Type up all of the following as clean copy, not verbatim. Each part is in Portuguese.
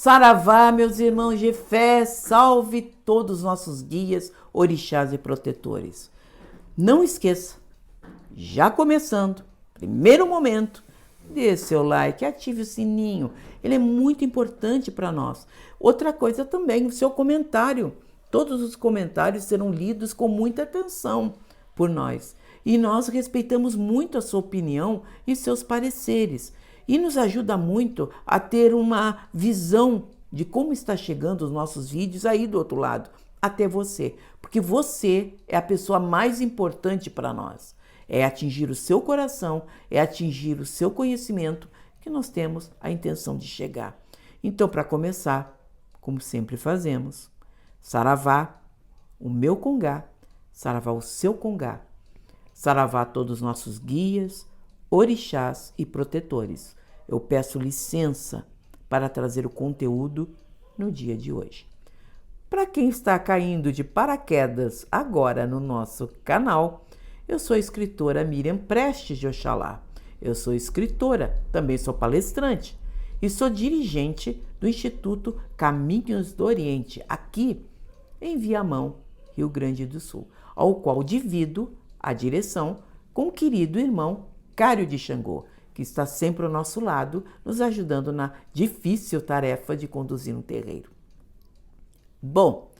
Saravá, meus irmãos de fé, salve todos os nossos guias, orixás e protetores. Não esqueça, já começando, primeiro momento, dê seu like, ative o sininho, ele é muito importante para nós. Outra coisa também, o seu comentário. Todos os comentários serão lidos com muita atenção por nós. E nós respeitamos muito a sua opinião e seus pareceres. E nos ajuda muito a ter uma visão de como está chegando os nossos vídeos aí do outro lado, até você. Porque você é a pessoa mais importante para nós. É atingir o seu coração, é atingir o seu conhecimento que nós temos a intenção de chegar. Então, para começar, como sempre fazemos, saravá, o meu congá, saravá o seu congá, saravá todos os nossos guias, orixás e protetores. Eu peço licença para trazer o conteúdo no dia de hoje. Para quem está caindo de paraquedas agora no nosso canal, eu sou a escritora Miriam Prestes de Oxalá. Eu sou escritora, também sou palestrante e sou dirigente do Instituto Caminhos do Oriente, aqui em Viamão, Rio Grande do Sul, ao qual divido a direção com o querido irmão Cário de Xangô, que está sempre ao nosso lado, nos ajudando na difícil tarefa de conduzir um terreiro. Bom,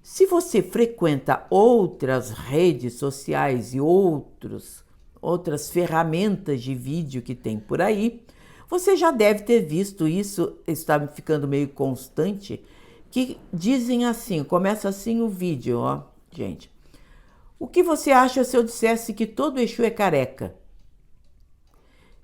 se você frequenta outras redes sociais e outras ferramentas de vídeo que tem por aí, você já deve ter visto isso, está ficando meio constante, que dizem assim, começa assim o vídeo, ó, gente. O que você acha se eu dissesse que todo Exu é careca?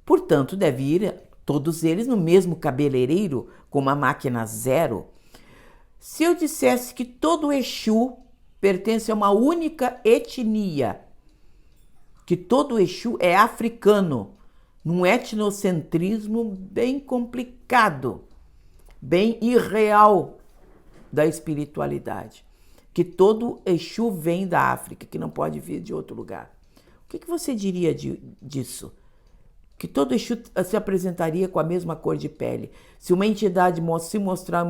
Portanto, deve ir todos eles no mesmo cabeleireiro com uma máquina zero. Se eu dissesse que todo Exu pertence a uma única etnia, que todo Exu é africano, num etnocentrismo bem complicado, bem irreal da espiritualidade, que todo Exu vem da África, que não pode vir de outro lugar. O que você diria disso? Que todo Exu se apresentaria com a mesma cor de pele. Se uma entidade se mostrar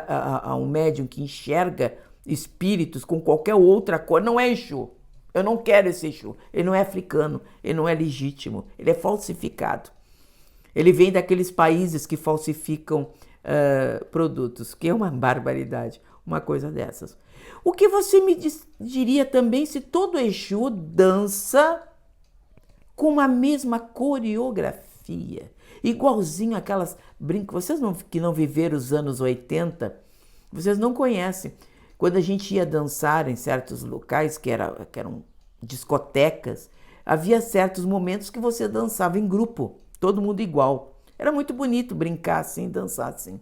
a um médium que enxerga espíritos com qualquer outra cor, não é Exu. Eu não quero esse Exu. Ele não é africano, ele não é legítimo, ele é falsificado. Ele vem daqueles países que falsificam produtos, que é uma barbaridade, uma coisa dessas. O que você me diria também se todo Exu dança com a mesma coreografia, igualzinho aquelas brincas. Vocês que não viveram os anos 80, vocês não conhecem. Quando a gente ia dançar em certos locais, que eram discotecas, havia certos momentos que você dançava em grupo, todo mundo igual. Era muito bonito brincar assim, dançar assim.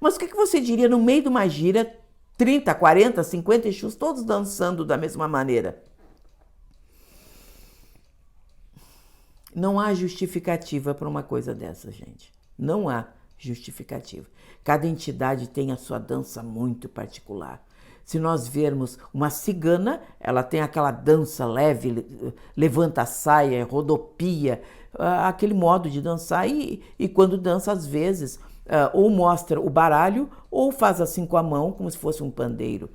Mas o que você diria no meio de uma gira, 30, 40, 50 Exus, todos dançando da mesma maneira? Não há justificativa para uma coisa dessa, gente. Não há justificativa. Cada entidade tem a sua dança muito particular. Se nós vermos uma cigana, ela tem aquela dança leve, levanta a saia, rodopia, aquele modo de dançar. E quando dança, às vezes, ou mostra o baralho, ou faz assim com a mão, como se fosse um pandeiro.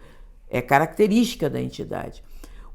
É característica da entidade.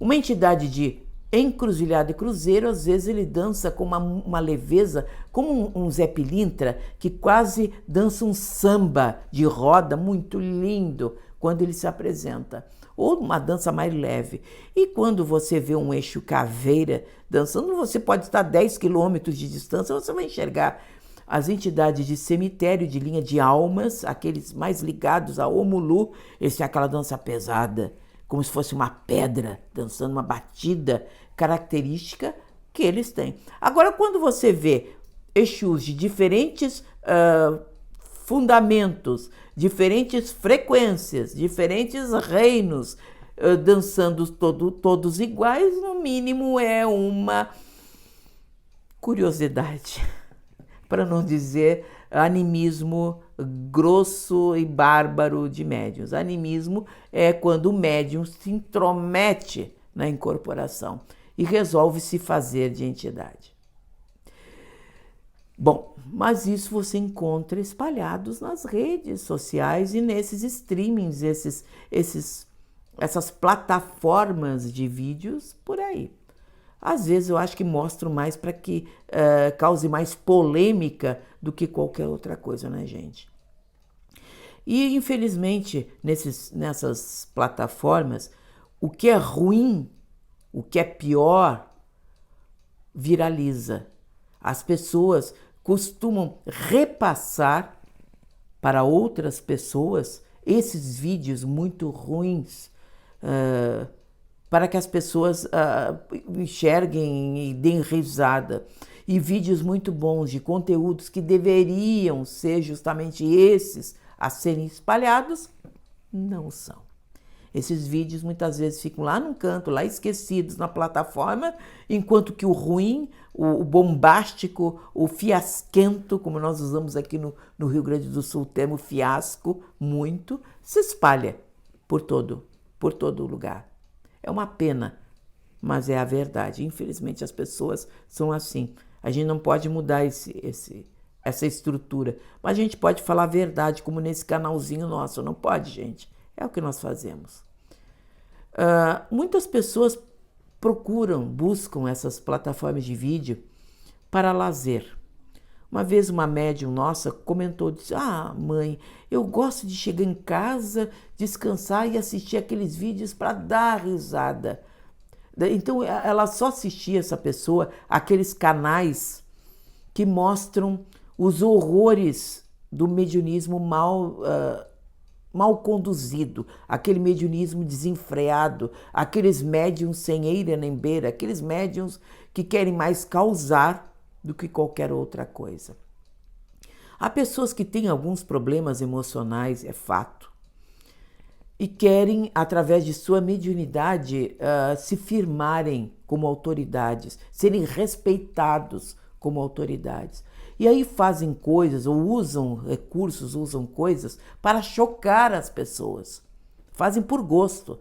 Uma entidade de encruzilhada e cruzeiro, às vezes ele dança com uma leveza, como um Zé Pilintra, que quase dança um samba de roda muito lindo quando ele se apresenta, ou uma dança mais leve. E quando você vê um Exu caveira dançando, você pode estar a 10 quilômetros de distância, você vai enxergar as entidades de cemitério, de linha de almas, aqueles mais ligados a Omulu, eles têm aquela dança pesada, como se fosse uma pedra, dançando uma batida característica que eles têm. Agora, quando você vê Exus de diferentes fundamentos, diferentes frequências, diferentes reinos, dançando todos iguais, no mínimo é uma curiosidade, para não dizer animismo grosso e bárbaro de médiuns. Animismo é quando o médium se intromete na incorporação e resolve se fazer de entidade. Bom, mas isso você encontra espalhados nas redes sociais e nesses streamings, essas plataformas de vídeos por aí. Às vezes eu acho que mostram mais para que cause mais polêmica do que qualquer outra coisa, né, gente? E, infelizmente, nessas plataformas, o que é ruim, o que é pior, viraliza. As pessoas costumam repassar para outras pessoas esses vídeos muito ruins, para que as pessoas enxerguem e deem risada. E vídeos muito bons de conteúdos que deveriam ser justamente esses a serem espalhados, não são. Esses vídeos muitas vezes ficam lá num canto, lá esquecidos na plataforma, enquanto que o ruim, o bombástico, o fiasquento, como nós usamos aqui no Rio Grande do Sul o termo fiasco, muito, se espalha por todo lugar. É uma pena, mas é a verdade. Infelizmente as pessoas são assim. A gente não pode mudar essa estrutura, mas a gente pode falar a verdade, como nesse canalzinho nosso. Não pode, gente. É o que nós fazemos. Muitas pessoas buscam essas plataformas de vídeo para lazer. Uma vez uma médium nossa comentou, disse: mãe, eu gosto de chegar em casa, descansar e assistir aqueles vídeos para dar risada. Então ela só assistia, essa pessoa, aqueles canais que mostram os horrores do mediunismo mal conduzido, aquele mediunismo desenfreado, aqueles médiums sem eira nem beira, aqueles médiums que querem mais causar do que qualquer outra coisa. Há pessoas que têm alguns problemas emocionais, é fato, e querem, através de sua mediunidade, se firmarem como autoridades, serem respeitados como autoridades. E aí fazem coisas, ou usam recursos, usam coisas para chocar as pessoas. Fazem por gosto,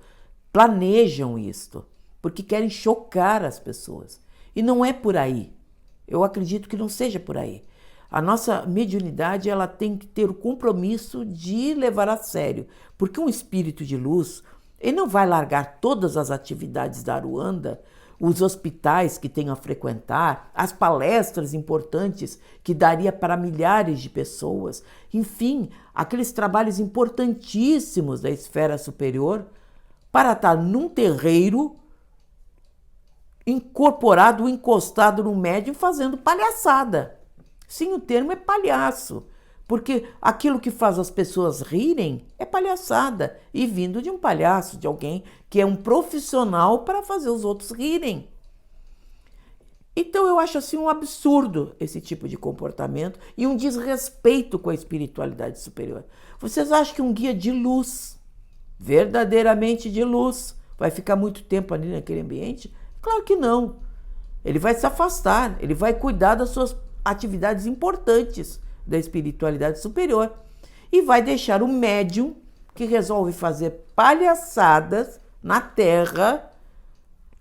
planejam isto, porque querem chocar as pessoas. E não é por aí. Eu acredito que não seja por aí. A nossa mediunidade, ela tem que ter o compromisso de levar a sério, porque um espírito de luz, ele não vai largar todas as atividades da Aruanda, os hospitais que tem a frequentar, as palestras importantes que daria para milhares de pessoas, enfim, aqueles trabalhos importantíssimos da esfera superior, para estar num terreiro incorporado, encostado no médium, fazendo palhaçada. Sim, o termo é palhaço, porque aquilo que faz as pessoas rirem é palhaçada, e vindo de um palhaço, de alguém que é um profissional para fazer os outros rirem. Então eu acho assim um absurdo esse tipo de comportamento e um desrespeito com a espiritualidade superior. Vocês acham que um guia de luz, verdadeiramente de luz, vai ficar muito tempo ali naquele ambiente? Claro que não. Ele vai se afastar, ele vai cuidar das suas atividades importantes da espiritualidade superior e vai deixar o médium que resolve fazer palhaçadas na Terra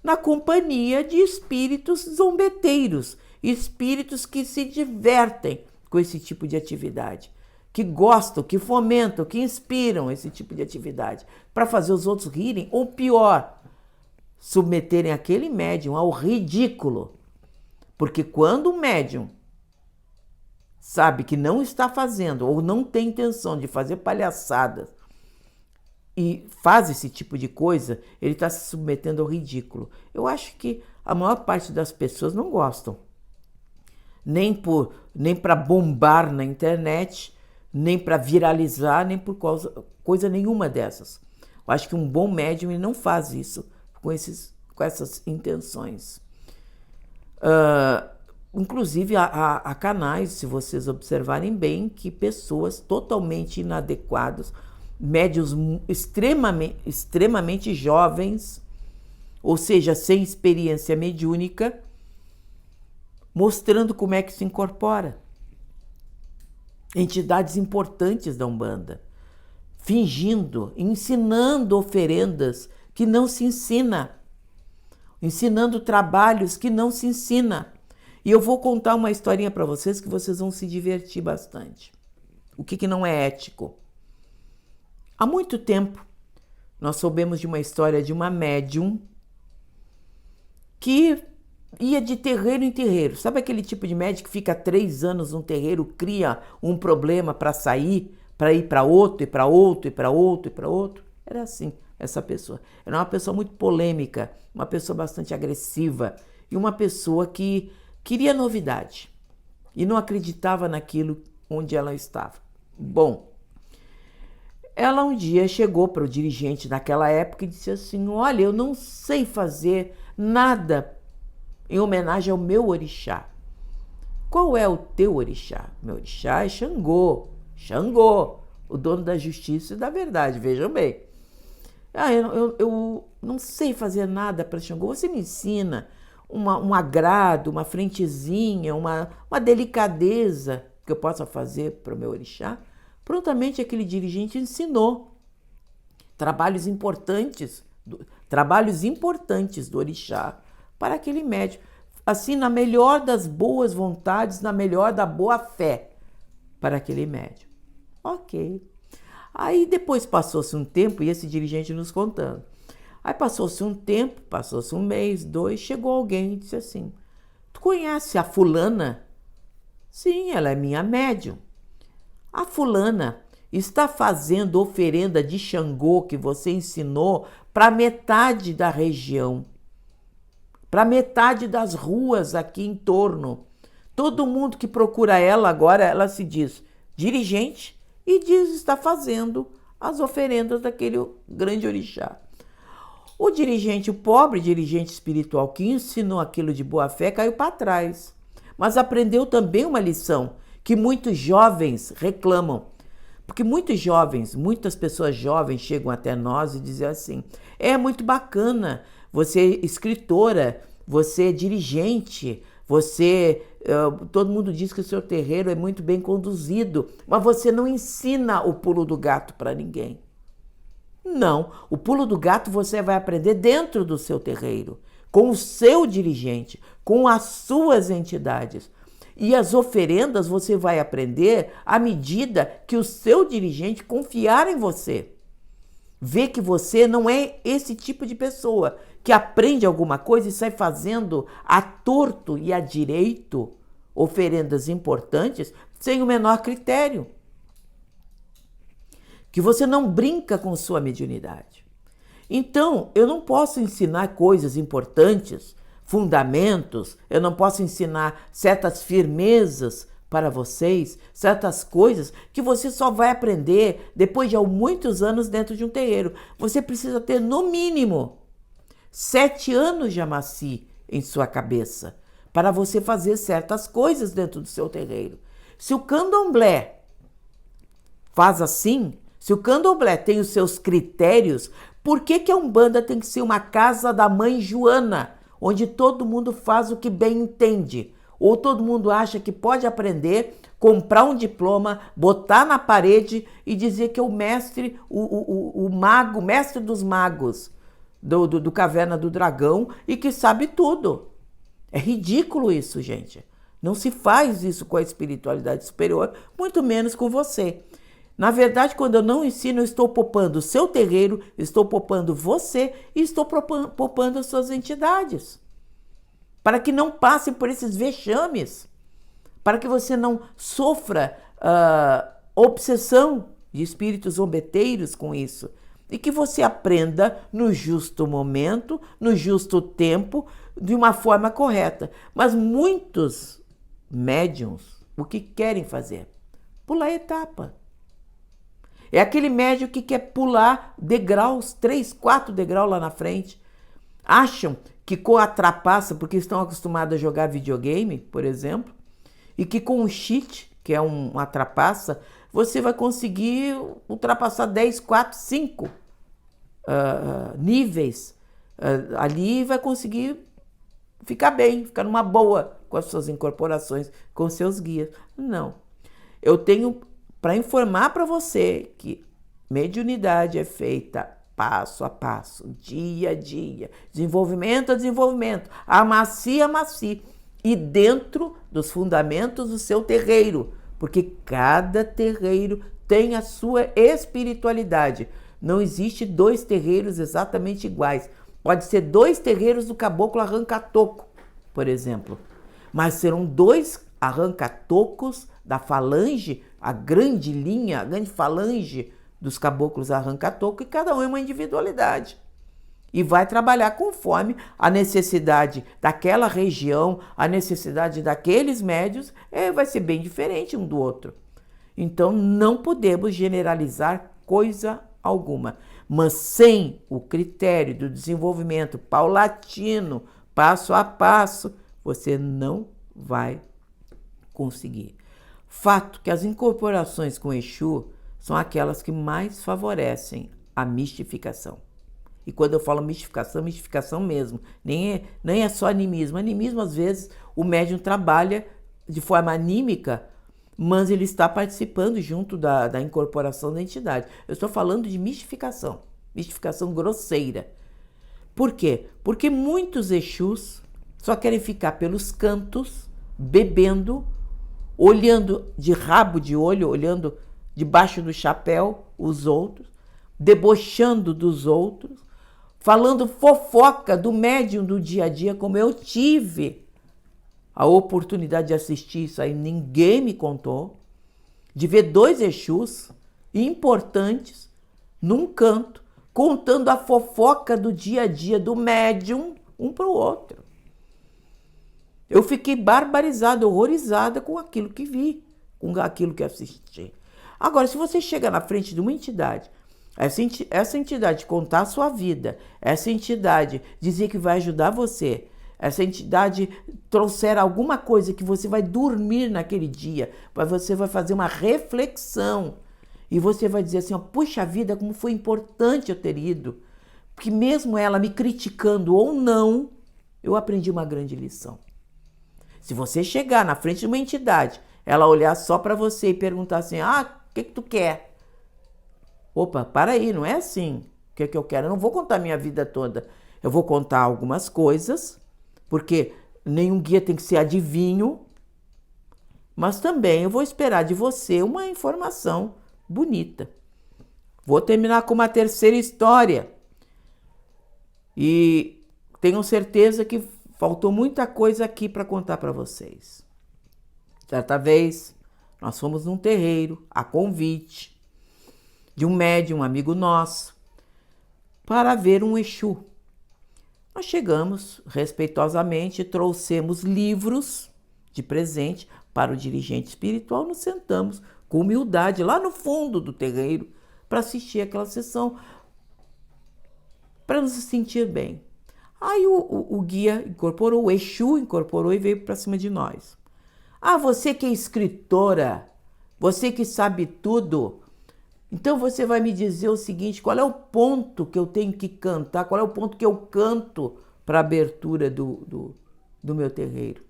na companhia de espíritos zombeteiros, espíritos que se divertem com esse tipo de atividade, que gostam, que fomentam, que inspiram esse tipo de atividade para fazer os outros rirem, ou pior, submeterem aquele médium ao ridículo. Porque quando o médium sabe que não está fazendo ou não tem intenção de fazer palhaçadas e faz esse tipo de coisa, ele está se submetendo ao ridículo. Eu acho que a maior parte das pessoas não gostam. Nem para bombar na internet, nem para viralizar, nem por coisa nenhuma dessas. Eu acho que um bom médium ele não faz isso com essas intenções. Inclusive, há canais, se vocês observarem bem, que pessoas totalmente inadequadas, médios extremamente jovens, ou seja, sem experiência mediúnica, mostrando como é que se incorpora. Entidades importantes da Umbanda, fingindo, ensinando oferendas que não se ensina, ensinando trabalhos que não se ensina. E eu vou contar uma historinha para vocês que vocês vão se divertir bastante. O que não é ético? Há muito tempo, nós soubemos de uma história de uma médium que ia de terreiro em terreiro. Sabe aquele tipo de médium que fica 3 anos num terreiro, cria um problema para sair, para ir para outro, e para outro, e para outro, e para outro? Era assim, essa pessoa. Era uma pessoa muito polêmica, uma pessoa bastante agressiva e uma pessoa que queria novidade e não acreditava naquilo onde ela estava. Bom, ela um dia chegou para o dirigente daquela época e disse assim: olha, eu não sei fazer nada em homenagem ao meu orixá. Qual é o teu orixá? Meu orixá é Xangô. Xangô, o dono da justiça e da verdade, vejam bem. Eu não sei fazer nada para Xangô. Você me ensina um agrado, uma frentezinha, uma delicadeza que eu possa fazer para o meu orixá? Prontamente aquele dirigente ensinou trabalhos importantes do orixá para aquele médium, assim, na melhor das boas vontades, na melhor da boa fé para aquele médium. Ok. Aí depois passou-se um tempo, e esse dirigente nos contando. Aí passou-se um tempo, passou-se 1 mês, 2, chegou alguém e disse assim: tu conhece a fulana? Sim, ela é minha médium. A fulana está fazendo oferenda de Xangô que você ensinou para metade da região, para metade das ruas aqui em torno. Todo mundo que procura ela agora, ela se diz dirigente e diz está fazendo as oferendas daquele grande orixá. O dirigente, o pobre dirigente espiritual que ensinou aquilo de boa fé, caiu para trás. Mas aprendeu também uma lição que muitos jovens reclamam. Porque muitas pessoas jovens chegam até nós e dizem assim: é muito bacana, você é escritora, você é dirigente, todo mundo diz que o seu terreiro é muito bem conduzido, mas você não ensina o pulo do gato para ninguém. Não, o pulo do gato você vai aprender dentro do seu terreiro, com o seu dirigente, com as suas entidades. E as oferendas você vai aprender à medida que o seu dirigente confiar em você. Vê que você não é esse tipo de pessoa que aprende alguma coisa e sai fazendo a torto e a direito oferendas importantes sem o menor critério. Que você não brinca com sua mediunidade. Então, eu não posso ensinar coisas importantes, fundamentos, eu não posso ensinar certas firmezas para vocês, certas coisas que você só vai aprender depois de muitos anos dentro de um terreiro. Você precisa ter, no mínimo, 7 anos de amaci em sua cabeça para você fazer certas coisas dentro do seu terreiro. Se o candomblé faz assim, se o candomblé tem os seus critérios, por que a Umbanda tem que ser uma casa da mãe Joana, onde todo mundo faz o que bem entende? Ou todo mundo acha que pode aprender, comprar um diploma, botar na parede e dizer que é o mestre, o mago, mestre dos magos do Caverna do Dragão e que sabe tudo. É ridículo isso, gente. Não se faz isso com a espiritualidade superior, muito menos com você. Na verdade, quando eu não ensino, eu estou poupando o seu terreiro, estou poupando você e estou poupando as suas entidades. Para que não passem por esses vexames, para que você não sofra obsessão de espíritos zombeteiros com isso. E que você aprenda no justo momento, no justo tempo, de uma forma correta. Mas muitos médiuns, o que querem fazer? Pular etapa. É aquele médium que quer pular degraus, 3, 4 degraus lá na frente. Acham que com a trapaça, porque estão acostumados a jogar videogame, por exemplo, e que com o cheat, que é uma trapaça, você vai conseguir ultrapassar 10, 4, 5 níveis ali e vai conseguir ficar bem, ficar numa boa com as suas incorporações, com os seus guias. Não. Eu tenho para informar para você que mediunidade é feita passo a passo, dia a dia, desenvolvimento a desenvolvimento, amaci a amaci. e dentro dos fundamentos do seu terreiro, porque cada terreiro tem a sua espiritualidade. Não existe dois terreiros exatamente iguais. Pode ser dois terreiros do caboclo arranca-toco, por exemplo. Mas serão dois arranca-tocos da falange, a grande linha, a grande falange dos caboclos arranca-toco, e cada um é uma individualidade. E vai trabalhar conforme a necessidade daquela região, a necessidade daqueles médios, vai ser bem diferente um do outro. Então, não podemos generalizar coisa alguma. Mas sem o critério do desenvolvimento paulatino, passo a passo, você não vai conseguir. Fato que as incorporações com Exu são aquelas que mais favorecem a mistificação. E quando eu falo mistificação, mistificação mesmo. Nem é só animismo. Animismo, às vezes, o médium trabalha de forma anímica, mas ele está participando junto da incorporação da entidade. Eu estou falando de mistificação grosseira. Por quê? Porque muitos Exus só querem ficar pelos cantos, bebendo, olhando de rabo de olho, olhando debaixo do chapéu os outros, debochando dos outros, falando fofoca do médium do dia a dia, como eu tive a oportunidade de assistir isso aí, ninguém me contou, de ver dois Exus importantes num canto, contando a fofoca do dia a dia do médium um para o outro. Eu fiquei barbarizada, horrorizada com aquilo que vi, com aquilo que assisti. Agora, se você chega na frente de uma entidade, essa entidade contar a sua vida, essa entidade dizer que vai ajudar você, essa entidade trouxer alguma coisa que você vai dormir naquele dia, você vai fazer uma reflexão e você vai dizer assim, ó, puxa vida, como foi importante eu ter ido, porque mesmo ela me criticando ou não, eu aprendi uma grande lição. Se você chegar na frente de uma entidade, ela olhar só para você e perguntar assim, o que tu quer? Opa, para aí, não é assim. O que eu quero? Eu não vou contar minha vida toda. Eu vou contar algumas coisas, porque nenhum guia tem que ser adivinho, mas também eu vou esperar de você uma informação bonita. Vou terminar com uma terceira história. E tenho certeza que faltou muita coisa aqui para contar para vocês. Certa vez, nós fomos num terreiro, a convite de um médium, um amigo nosso, para ver um Exu. Nós chegamos respeitosamente e trouxemos livros de presente para o dirigente espiritual, nos sentamos com humildade lá no fundo do terreiro para assistir aquela sessão, para nos sentir bem. Aí o guia incorporou, o Exu incorporou e veio para cima de nós. Você que é escritora, você que sabe tudo, então você vai me dizer o seguinte, qual é o ponto que eu tenho que cantar, qual é o ponto que eu canto para a abertura do meu terreiro?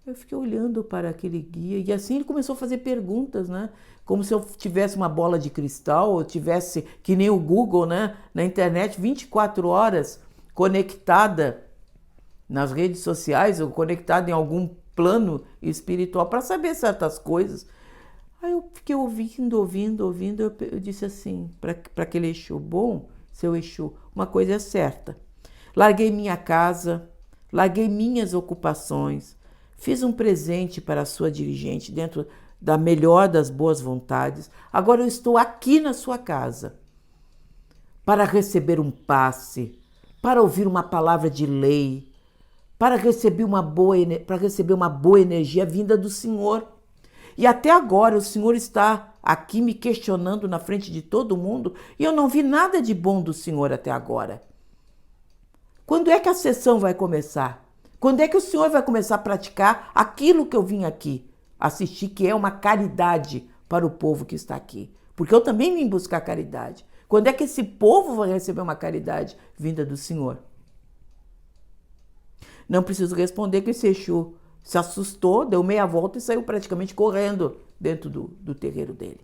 Eu fiquei olhando para aquele guia e assim ele começou a fazer perguntas, né? Como se eu tivesse uma bola de cristal, ou tivesse, que nem o Google, né? Na internet, 24 horas conectada nas redes sociais ou conectada em algum plano espiritual para saber certas coisas. Aí eu fiquei ouvindo, eu disse assim, para aquele Exu, bom, seu Exu, uma coisa é certa. Larguei minha casa, larguei minhas ocupações, fiz um presente para a sua dirigente dentro da melhor das boas vontades. Agora eu estou aqui na sua casa para receber um passe, para ouvir uma palavra de lei, para receber uma boa energia vinda do Senhor. E até agora o Senhor está aqui me questionando na frente de todo mundo e eu não vi nada de bom do Senhor até agora. Quando é que a sessão vai começar? Quando é que o Senhor vai começar a praticar aquilo que eu vim aqui assistir, que é uma caridade para o povo que está aqui? Porque eu também vim buscar caridade. Quando é que esse povo vai receber uma caridade vinda do Senhor? Não preciso responder que esse Exu se assustou, deu meia volta e saiu praticamente correndo dentro do terreiro dele.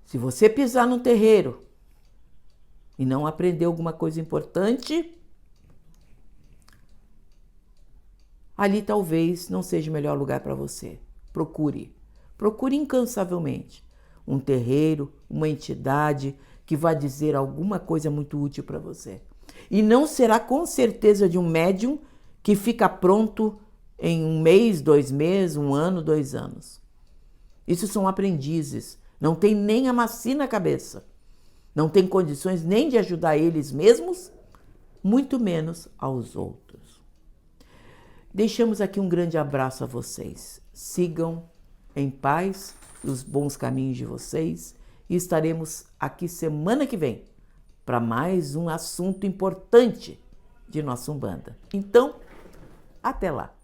Se você pisar no terreiro e não aprender alguma coisa importante, ali talvez não seja o melhor lugar para você. Procure. Procure incansavelmente um terreiro, uma entidade que vai dizer alguma coisa muito útil para você. E não será com certeza de um médium que fica pronto em 1 mês, 2 meses, 1 ano, 2 anos. Isso são aprendizes, não tem nem a macia na cabeça. Não tem condições nem de ajudar eles mesmos, muito menos aos outros. Deixamos aqui um grande abraço a vocês. Sigam em paz os bons caminhos de vocês e estaremos aqui semana que vem para mais um assunto importante de nossa Umbanda. Então, até lá!